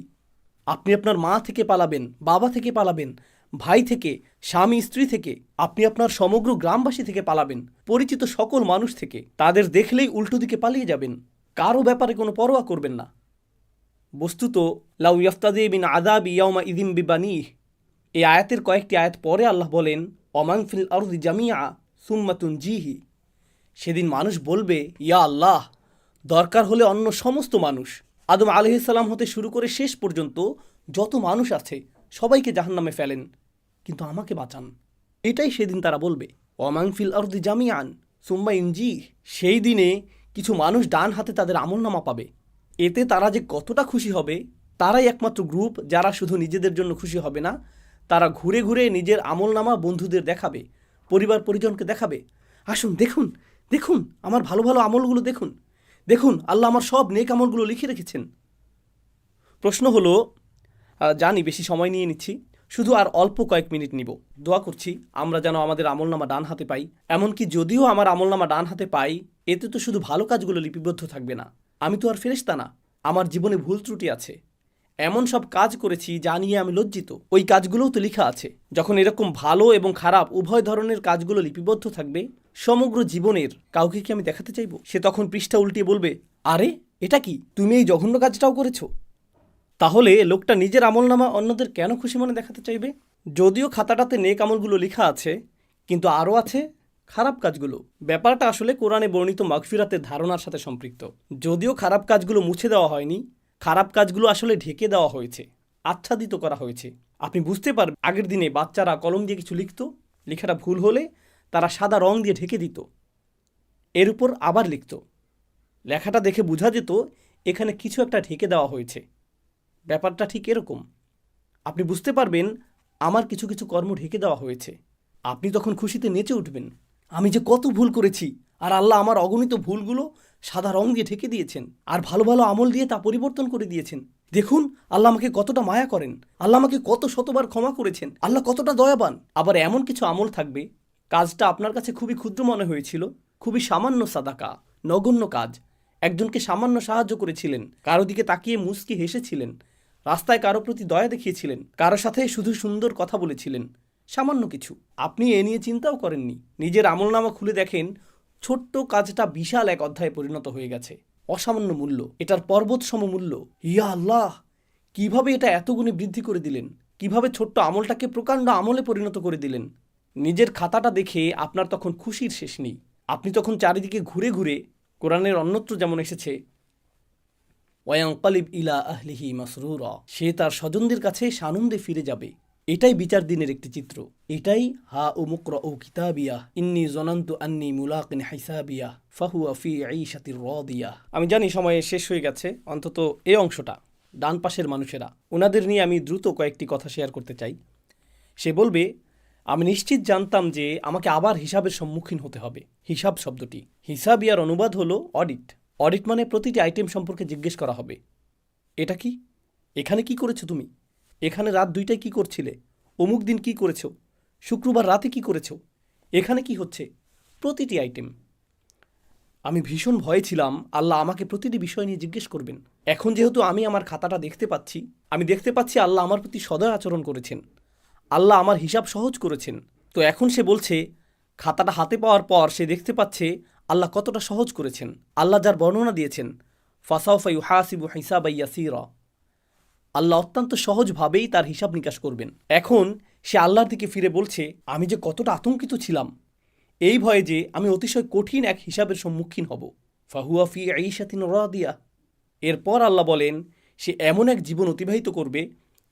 আপনি আপনার মা থেকে পালাবেন, বাবা থেকে পালাবেন, ভাই থেকে, স্বামী স্ত্রী থেকে, আপনি আপনার সমগ্র গ্রামবাসী থেকে পালাবেন, পরিচিত সকল মানুষ থেকে। তাদের দেখলেই উল্টো দিকে পালিয়ে যাবেন, কারো ব্যাপারে কোনো পরোয়া করবেন না। বস্তুত লাউ ইয়াফতাদি মিন আযাবি ইয়াউমা ইযিম বিবানিহ। এই আয়াতের কয়েকটি আয়াত পরে আল্লাহ বলেন, ওমান ফিল আরদি জামিআ সুম্মা তুনজিহি। সেদিন মানুষ বলবে, ইয়া আল্লাহ, দরকার হলে অন্য সমস্ত মানুষ, আদম আলাইহিস সালাম হতে শুরু করে শেষ পর্যন্ত যত মানুষ আছে সবাইকে জাহান্নামে ফেলেন, কিন্তু আমাকে বাঁচান। এটাই সেদিন তারা বলবে, ওমান ফিল আরদি জামিআন সুম্মা ইনজিহ। সেই দিনে কিছু মানুষ ডান হাতে তাদের আমলনামা পাবে। এতে তারা যে কতটা খুশি হবে, তারাই একমাত্র গ্রুপ যারা শুধু নিজেদের জন্য খুশি হবে না, তারা ঘুরে ঘুরে নিজের আমলনামা বন্ধুদের দেখাবে, পরিবার পরিজনকে দেখাবে। আসুন দেখুন, দেখুন আমার ভালো ভালো আমলগুলো দেখুন, দেখুন আল্লাহ আমার সব নেক আমলগুলো লিখে রেখেছেন। প্রশ্ন হলো, জানি বেশি সময় নিয়ে নিচ্ছি, শুধু আর অল্প কয়েক মিনিট নিব। দোয়া করছি আমরা যেন আমাদের আমলনামা ডান হাতে পাই। এমনকি যদিও আমার আমলনামা ডান হাতে পাই, এতে তো শুধু ভালো কাজগুলো লিপিবদ্ধ থাকবে না। আমি তো আর ফেরেশতা না, আমার জীবনে ভুল ত্রুটি আছে, এমন সব কাজ করেছি যা নিয়ে আমি লজ্জিত, ওই কাজগুলোও তো লেখা আছে। যখন এরকম ভালো এবং খারাপ উভয় ধরনের কাজগুলো লিপিবদ্ধ থাকবে, সমগ্র জীবনের কাউকে কি আমি দেখাতে চাইব? সে তখন পৃষ্ঠা উল্টিয়ে বলবে, আরে এটা কি, তুমি এই জঘন্য কাজটাও করেছো? তাহলে লোকটা নিজের আমলনামা অন্যদের কেন খুশি মনে দেখাতে চাইবে? যদিও খাতাটাতে নেক আমলগুলো লেখা আছে, কিন্তু আরও আছে খারাপ কাজগুলো। ব্যাপারটা আসলে কোরআনে বর্ণিত মাগফিরাতের ধারণার সাথে সম্পৃক্ত। যদিও খারাপ কাজগুলো মুছে দেওয়া হয়নি, খারাপ কাজগুলো আসলে ঢেকে দেওয়া হয়েছে, আচ্ছাদিত করা হয়েছে। আপনি বুঝতে পারবেন, আগের দিনে বাচ্চারা কলম দিয়ে কিছু লিখত, লেখাটা ভুল হলে তারা সাদা রং দিয়ে ঢেকে দিত, এর উপর আবার লিখত। লেখাটা দেখে বোঝা যেত এখানে কিছু একটা ঢেকে দেওয়া হয়েছে। ব্যাপারটা ঠিক এরকম। আপনি বুঝতে পারবেন আমার কিছু কিছু কর্ম ঢেকে দেওয়া হয়েছে। আপনি তখন খুশিতে নেচে উঠবেন, আমি যে কত ভুল করেছি, আর আল্লাহ আমার অগণিত ভুলগুলো সাদা রং দিয়ে ঢেকে দিয়েছেন, আর ভালো ভালো আমল দিয়ে তা পরিবর্তন করে দিয়েছেন। দেখুন আল্লাহ আমাকে কতটা মায়া করেন, আল্লাহ আমাকে কত শতবার ক্ষমা করেছেন, আল্লাহ কতটা দয়াবান। আবার এমন কিছু আমল থাকবে, কাজটা আপনার কাছে খুবই ক্ষুদ্র মনে হয়েছিল, খুবই সামান্য সাদাকা, নগণ্য কাজ, একজনকে সামান্য সাহায্য করেছিলেন, কারো দিকে তাকিয়ে মুচকি হেসেছিলেন, রাস্তায় কারো প্রতি দয়া দেখিয়েছিলেন, কারো সাথে শুধু সুন্দর কথা বলেছিলেন, সামান্য কিছু। আপনি এ নিয়ে চিন্তাও করেননি। নিজের আমলনামা খুলে দেখেন ছোট্ট কাজটা বিশাল এক অধ্যায়ে পরিণত হয়ে গেছে। অসামান্য মূল্য, এটার পর্বত সম মূল্য। ইয়া আল্লাহ, কিভাবে এটা এত গুণে বৃদ্ধি করে দিলেন, কিভাবে ছোট্ট আমলটাকে প্রকাণ্ড আমলে পরিণত করে দিলেন। নিজের খাতাটা দেখে আপনার তখন খুশির শেষ নেই। আপনি তখন চারিদিকে ঘুরে ঘুরে, কোরআনের অন্যত্র যেমন এসেছে, ওয়ায়ানকালিব ইলা আহলিহি মাসরুরা, সে তার স্বজনদের কাছে সানন্দে ফিরে যাবে। এটাই বিচার দিনের একটি চিত্র। এটাই হা উমুকরাউ কিতাবিয়া ইন্নী জনান্তু আন্নী মুলাকিন হিসাবিয়া ফাহুয়া ফি ঈশাতির রাদিয়া। আমি জানি সময় শেষ হয়ে গেছে, অন্তত এই অংশটা। ডান পাশের মানুষেরা, ওনাদের নিয়ে আমি দ্রুত কয়েকটি কথা শেয়ার করতে চাই। সে বলবে, আমি নিশ্চিত জানতাম যে আমাকে আবার হিসাবের সম্মুখীন হতে হবে। হিসাব শব্দটি, হিসাবিয়ার অনুবাদ হলো অডিট। অডিট মানে প্রতিটি আইটেম সম্পর্কে জিজ্ঞেস করা হবে। এটা কি, এখানে কি করেছো তুমি, এখানে রাত 2টায় কি করছিলে, অমুক দিন কি করেছো, শুক্রবার রাতে কি করেছো, এখানে কি হচ্ছে, প্রতিটি আইটেম। আমি ভীষণ ভয়ে ছিলাম আল্লাহ আমাকে প্রতিটি বিষয় নিয়ে জিজ্ঞেস করবেন। এখন যেহেতু আমি আমার খাতাটা দেখতে পাচ্ছি, আমি দেখতে পাচ্ছি আল্লাহ আমার প্রতি সদয় আচরণ করেছেন, আল্লাহ আমার হিসাব সহজ করেছেন। তো এখন সে বলছে, খাতাটা হাতে পাওয়ার পর সে দেখতে পাচ্ছে আল্লাহ কতটা সহজ করেছেন। আল্লাহ যার বর্ণনা দিয়েছেন, ফাসাউফা ইউহাসিবু হিসাবান ইয়াসীরা, আল্লাহ অত্যন্ত সহজভাবেই তার হিসাব নিকাশ করবেন। এখন সে আল্লাহর দিকে ফিরে বলছে, আমি যে কতটা আতঙ্কিত ছিলাম এই ভয়ে যে আমি অতিশয় কঠিন এক হিসাবের সম্মুখীন হব। ফাহুয়া ফি ঈশাতিন রাদিয়া। এরপর আল্লাহ বলেন, সে এমন এক জীবন অতিবাহিত করবে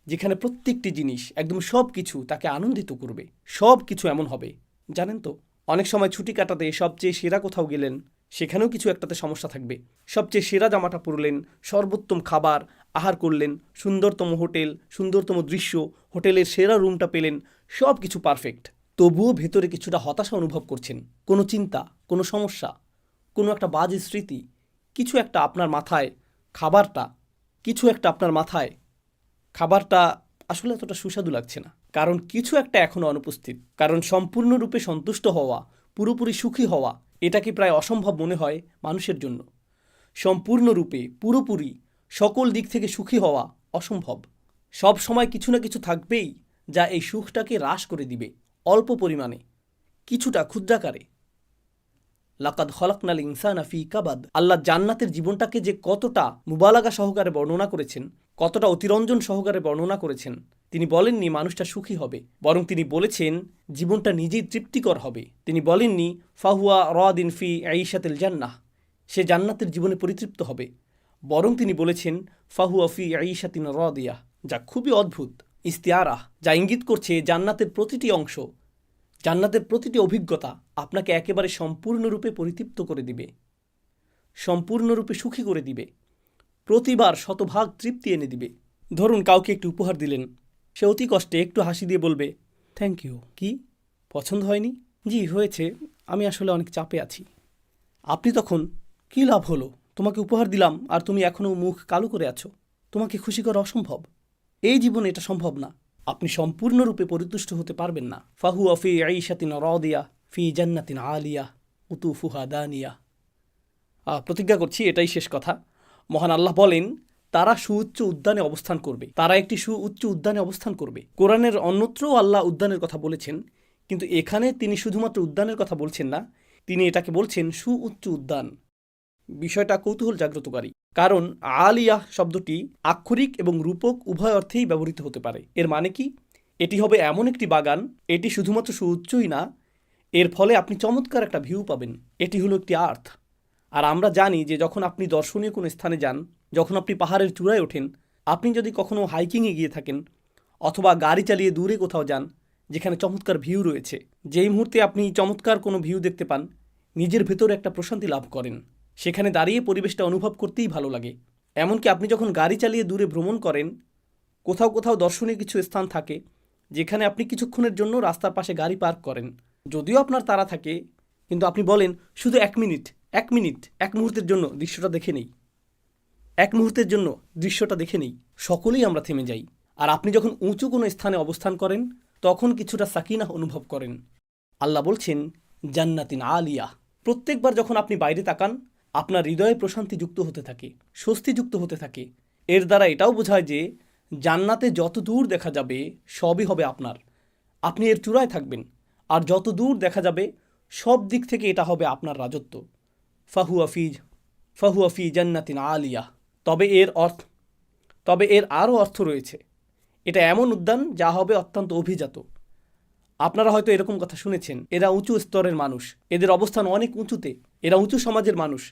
যেখানে প্রত্যেকটি জিনিস, একদম সব কিছু তাকে আনন্দিত করবে। সব কিছু এমন হবে, জানেন তো, অনেক সময় ছুটি কাটাতে সবচেয়ে সেরা কোথাও গেলেন, সেখানেও কিছু একটাতে সমস্যা থাকবে। সবচেয়ে সেরা জামাটা পরলেন, সর্বোত্তম খাবার আহার করলেন, সুন্দরতম হোটেল, সুন্দরতম দৃশ্য, হোটেলের সেরা রুমটা পেলেন, সব কিছু পারফেক্ট, তবুও ভেতরে কিছুটা হতাশা অনুভব করছেন। কোনো চিন্তা, কোনো সমস্যা, কোনো একটা বাজে স্মৃতি, কিছু একটা আপনার মাথায়, খাবারটা আসলে এতটা সুস্বাদু লাগছে না। কারণ কিছু একটা এখনো অনুপস্থিত। কারণ সম্পূর্ণরূপে সন্তুষ্ট হওয়া, পুরোপুরি সুখী হওয়া, এটাকে প্রায় অসম্ভব মনে হয় মানুষের জন্য। সম্পূর্ণরূপে, পুরোপুরি, সকল দিক থেকে সুখী হওয়া অসম্ভব। সব সময় কিছু না কিছু থাকবেই যা এই সুখটাকে হ্রাস করে দিবে, অল্প পরিমাণে, কিছুটা ক্ষুদ্রাকারে। লাকাদ খলাকনাল ইনসানা ফি কাবাদ। আল্লাহ জান্নাতের জীবনটাকে যে কতটা মুবালাগা সহকারে বর্ণনা করেছেন, কতটা অতিরঞ্জন সহকারে বর্ণনা করেছেন, তিনি বলেননি মানুষটা সুখী হবে, বরং তিনি বলেছেন জীবনটা নিজেই তৃপ্তিকর হবে। তিনি বলেননি ফাহুয়া রাদিন ফি ঈশাতিল জান্নাহ, সে জান্নাতের জীবনে পরিতৃপ্ত হবে, বরং তিনি বলেছেন ফাহুয়া ফি ঈশাতিন রাদিয়া, যা খুবই অদ্ভুত ইস্তিআরাহ, যা ইঙ্গিত করছে জান্নাতের প্রতিটি অংশ, জান্নাতের প্রতিটি অভিজ্ঞতা আপনাকে একেবারে সম্পূর্ণরূপে পরিতৃপ্ত করে দিবে, সম্পূর্ণরূপে সুখী করে দিবে, প্রতিবার শতভাগ তৃপ্তি এনে দিবে। ধরুন কাউকে একটু উপহার দিলেন, সে অতি কষ্টে একটু হাসি দিয়ে বলবে থ্যাংক ইউ। কি, পছন্দ হয়নি? জি হয়েছে, আমি আসলে অনেক চাপে আছি। আপনি তখন, কী লাভ হলো, তোমাকে উপহার দিলাম আর তুমি এখনও মুখ কালো করে আছো, তোমাকে খুশি করা অসম্ভব, এই জীবনে এটা সম্ভব না। আপনি সম্পূর্ণরূপে পরিতুষ্ট হতে পারবেন না। ফাহুয়া ফি ঈশাতিন রাদিয়া ফি জান্নাতিন আলিয়া কুতুফুহা দানিয়া। প্রতিজ্ঞা করছি এটাই শেষ কথা। মহান আল্লাহ বলেন, তারা সুউচ্চ উদ্যানে অবস্থান করবে, তারা একটি সুউচ্চ উদ্যানে অবস্থান করবে। কোরআনের অন্যত্রও আল্লাহ উদ্যানের কথা বলেছেন, কিন্তু এখানে তিনি শুধুমাত্র উদ্যানের কথা বলছেন না, তিনি এটাকে বলছেন সুউচ্চ উদ্যান। বিষয়টা কৌতূহল জাগ্রতকারী, কারণ আলিয়াহ শব্দটি আক্ষরিক এবং রূপক উভয় অর্থেই ব্যবহৃত হতে পারে। এর মানে কি, এটি হবে এমন একটি বাগান, এটি শুধুমাত্র সুউচ্চই না, এর ফলে আপনি চমৎকার একটা ভিউ পাবেন। এটি হলো একটি আর্থ। আর আমরা জানি যে যখন আপনি দর্শনীয় কোনো স্থানে যান, যখন আপনি পাহাড়ের চূড়ায় ওঠেন, আপনি যদি কখনো হাইকিংয়ে গিয়ে থাকেন অথবা গাড়ি চালিয়ে দূরে কোথাও যান যেখানে চমৎকার ভিউ রয়েছে, যেই মুহূর্তে আপনি চমৎকার কোনো ভিউ দেখতে পান, নিজের ভেতরে একটা প্রশান্তি লাভ করেন। সেখানে দাঁড়িয়ে পরিবেশটা অনুভব করতেই ভালো লাগে। এমনকি আপনি যখন গাড়ি চালিয়ে দূরে ভ্রমণ করেন, কোথাও কোথাও দর্শনীয় কিছু স্থান থাকে যেখানে আপনি কিছুক্ষণের জন্য রাস্তার পাশে গাড়ি পার্ক করেন, যদিও আপনার তাড়া থাকে, কিন্তু আপনি বলেন শুধু এক মিনিট, এক মুহূর্তের জন্য দৃশ্যটা দেখে নেই, এক মুহূর্তের জন্য দৃশ্যটা দেখে নেই। সকলেই আমরা থেমে যাই। আর আপনি যখন উঁচু কোনো স্থানে অবস্থান করেন তখন কিছুটা সাকিনাহ অনুভব করেন। আল্লাহ বলছেন জান্নাতিন আলিয়া। প্রত্যেকবার যখন আপনি বাইরে তাকান আপনার হৃদয়ে প্রশান্তি যুক্ত হতে থাকে, স্বস্তি যুক্ত হতে থাকে। এর দ্বারা এটাও বোঝায় যে জান্নাতে যত দূর দেখা যাবে সবই হবে আপনার, আপনি এর চূড়ায় থাকবেন, আর যত দূর দেখা যাবে সব দিক থেকে এটা হবে আপনার রাজত্ব। ফাহুয়া ফি জান্নাতিন আলিয়া। তবে এর আরও অর্থ রয়েছে। এটা এমন উদ্যান যা হবে অত্যন্ত অভিজাত। আপনারা হয়তো এরকম কথা শুনেছেন, এরা উঁচু স্তরের মানুষ, এদের অবস্থান অনেক উঁচুতে, এরা উঁচু সমাজের মানুষ।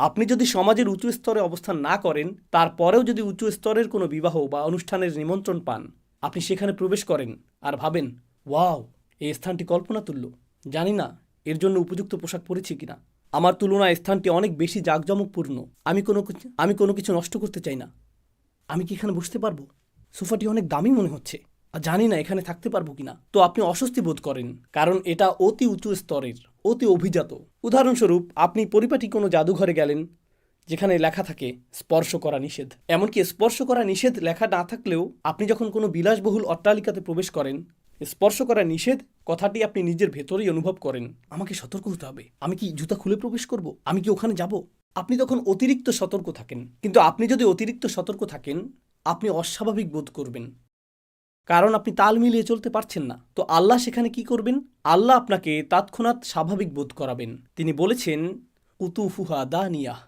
আপনি যদি সমাজের উঁচু স্তরে অবস্থান না করেন, তারপরেও যদি উঁচু স্তরের কোনো বিবাহ বা অনুষ্ঠানের নিমন্ত্রণ পান, আপনি সেখানে প্রবেশ করেন আর ভাবেন ওয়াও, এই স্থানটি কল্পনাতুল্য, জানি না এর জন্য উপযুক্ত পোশাক পরেছি কিনা, আমার তুলনায় স্থানটি অনেক বেশি জাঁকজমকপূর্ণ, আমি কোনো কিছু নষ্ট করতে চাই না, আমি কি এখানে বসতে পারবো, সোফাটি অনেক দামি মনে হচ্ছে, আর জানি না এখানে থাকতে পারবো কিনা। তো আপনি অস্বস্তি বোধ করেন, কারণ এটা অতি উঁচু স্তরের, অতি অভিজাত। উদাহরণস্বরূপ আপনি পরিপাটি কোনো জাদুঘরে গেলেন যেখানে লেখা থাকে স্পর্শ করা নিষেধ। এমনকি স্পর্শ করা নিষেধ লেখা না থাকলেও আপনি যখন কোনো বিলাসবহুল অট্টালিকাতে প্রবেশ করেন, স্পর্শ করা নিষেধ কথাটি আপনি নিজের ভেতরেই অনুভব করেন। আমাকে সতর্ক হতে হবে, আমি কি জুতা খুলে প্রবেশ করব, আমি কি ওখানে যাব, আপনি তখন অতিরিক্ত সতর্ক থাকেন। কিন্তু আপনি যদি অতিরিক্ত সতর্ক থাকেন, আপনি অস্বাভাবিক বোধ করবেন, কারণ আপনি তাল মিলিয়ে চলতে পারছেন না। তো আল্লাহ সেখানে কি করবেন? আল্লাহ আপনাকে তৎক্ষণাৎ স্বাভাবিক বোধ করাবেন। তিনি বলেছেন, কুতুফুহা দানিয়াহ,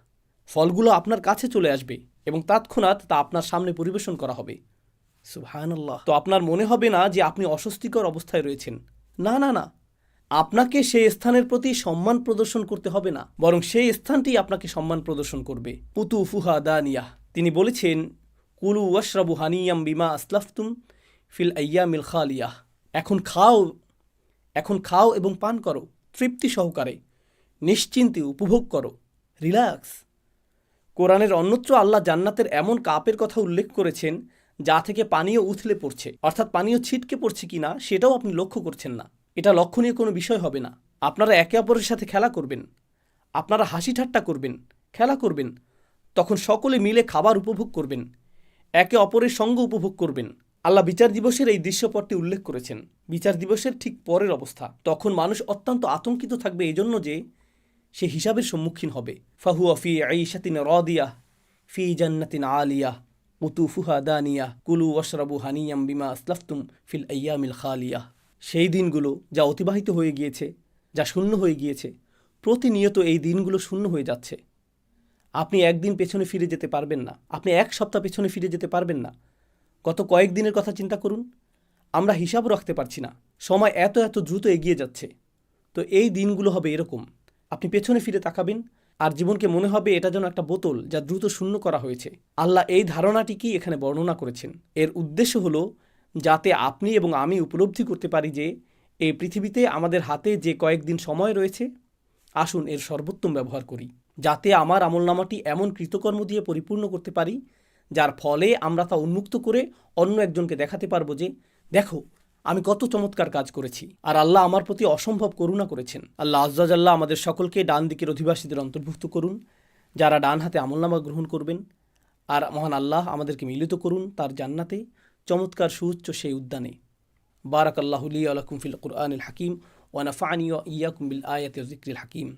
ফলগুলো আপনার কাছে চলে আসবে এবং তৎক্ষণাৎ তা আপনার সামনে পরিবেশন করা হবে। সুবহানাল্লাহ। তো আপনার মনে হবে না যে আপনি অস্বস্তিকর অবস্থায় রয়েছেন। না না না, আপনাকে সেই স্থানের প্রতি সম্মান প্রদর্শন করতে হবে না, বরং সেই স্থানটি আপনাকে সম্মান প্রদর্শন করবে। কুতুফুহা দানিয়াহ। তিনি বলেছেন, কুলু ওয়াশরাবু হানিয়াম বিমা আসলাফতুম ফিল আইয়ামিল খালিয়াহ। এখন খাও এবং পান করো তৃপ্তি সহকারে, নিশ্চিন্তে উপভোগ করো, রিল্যাক্স। কোরআনের অন্যত্র আল্লাহ জান্নাতের এমন কাপের কথা উল্লেখ করেছেন যা থেকে পানীয় উথলে পড়ছে, অর্থাৎ পানীয় ছিটকে পড়ছে কিনা সেটাও আপনি লক্ষ্য করছেন না। এটা লক্ষণীয় কোনো বিষয় হবে না। আপনারা একে অপরের সাথে খেলা করবেন, আপনারা হাসি ঠাট্টা করবেন, খেলা করবেন, তখন সকলে মিলে খাবার উপভোগ করবেন, একে অপরের সঙ্গ উপভোগ করবেন। আল্লাহ বিচার দিবসের এই দৃশ্যপটটি উল্লেখ করেছেন। বিচার দিবসের ঠিক পরের অবস্থা, তখন মানুষ অত্যন্ত আতঙ্কিত থাকবে এই জন্য যে সে হিসাবের সম্মুখীন হবে। ফাহুয়া ফি আইশাতিন রাদিয়াহ ফি জান্নাতিন আলিয়াহ কুতুফুহা দানিয়াহ কুলু ওয়াশরাবু হানিয়াম বিমা আসলাফতুম ফিল আইয়ামিল খালিয়াহ। সেই দিনগুলো যা অতিবাহিত হয়ে গিয়েছে, যা শূন্য হয়ে গিয়েছে, প্রতিনিয়ত এই দিনগুলো শূন্য হয়ে যাচ্ছে। আপনি একদিন পেছনে ফিরে যেতে পারবেন না, আপনি এক সপ্তাহ পেছনে ফিরে যেতে পারবেন না। গত কয়েকদিনের কথা চিন্তা করুন। আমরা হিসাব রাখতে পারছি না, সময় এত এত দ্রুত এগিয়ে যাচ্ছে। তো এই দিনগুলো হবে এরকম, আপনি পেছনে ফিরে তাকাবেন আর জীবনকে মনে হবে এটা যেন একটা বোতল যা দ্রুত শূন্য করা হয়েছে। আল্লাহ এই ধারণাটিকেই এখানে বর্ণনা করেছেন। এর উদ্দেশ্য হলো যাতে আপনি এবং আমি উপলব্ধি করতে পারি যে এই পৃথিবীতে আমাদের হাতে যে কয়েকদিন সময় রয়েছে, আসুন এর সর্বোত্তম ব্যবহার করি, যাতে আমার আমলনামাটি এমন কৃতকর্ম দিয়ে পরিপূর্ণ করতে পারি যার ফলে আমরা তা উন্মুক্ত করে অন্য একজনকে দেখাতে পারবো যে দেখো আমি কত চমৎকার কাজ করেছি, আর আল্লাহ আমার প্রতি অসম্ভব করুণা করেছেন। আল্লাহ আজ্জাজাল্লাহ আমাদের সকলকে ডান দিকের অধিবাসীদের অন্তর্ভুক্ত করুন, যারা ডান হাতে আমলনামা গ্রহণ করবেন। আর মহান আল্লাহ আমাদেরকে মিলিত করুন তার জান্নাতে, চমৎকার সুউচ্চ সেই উদ্যানে। বারাকাল্লাহু লি ওয়া লাকুম ফিল কুরআনিল হাকিম ওয়া নাফা'নি ওয়া ইয়্যাকুম বিল আয়াতি ওয়া যিকরিল হাকিম।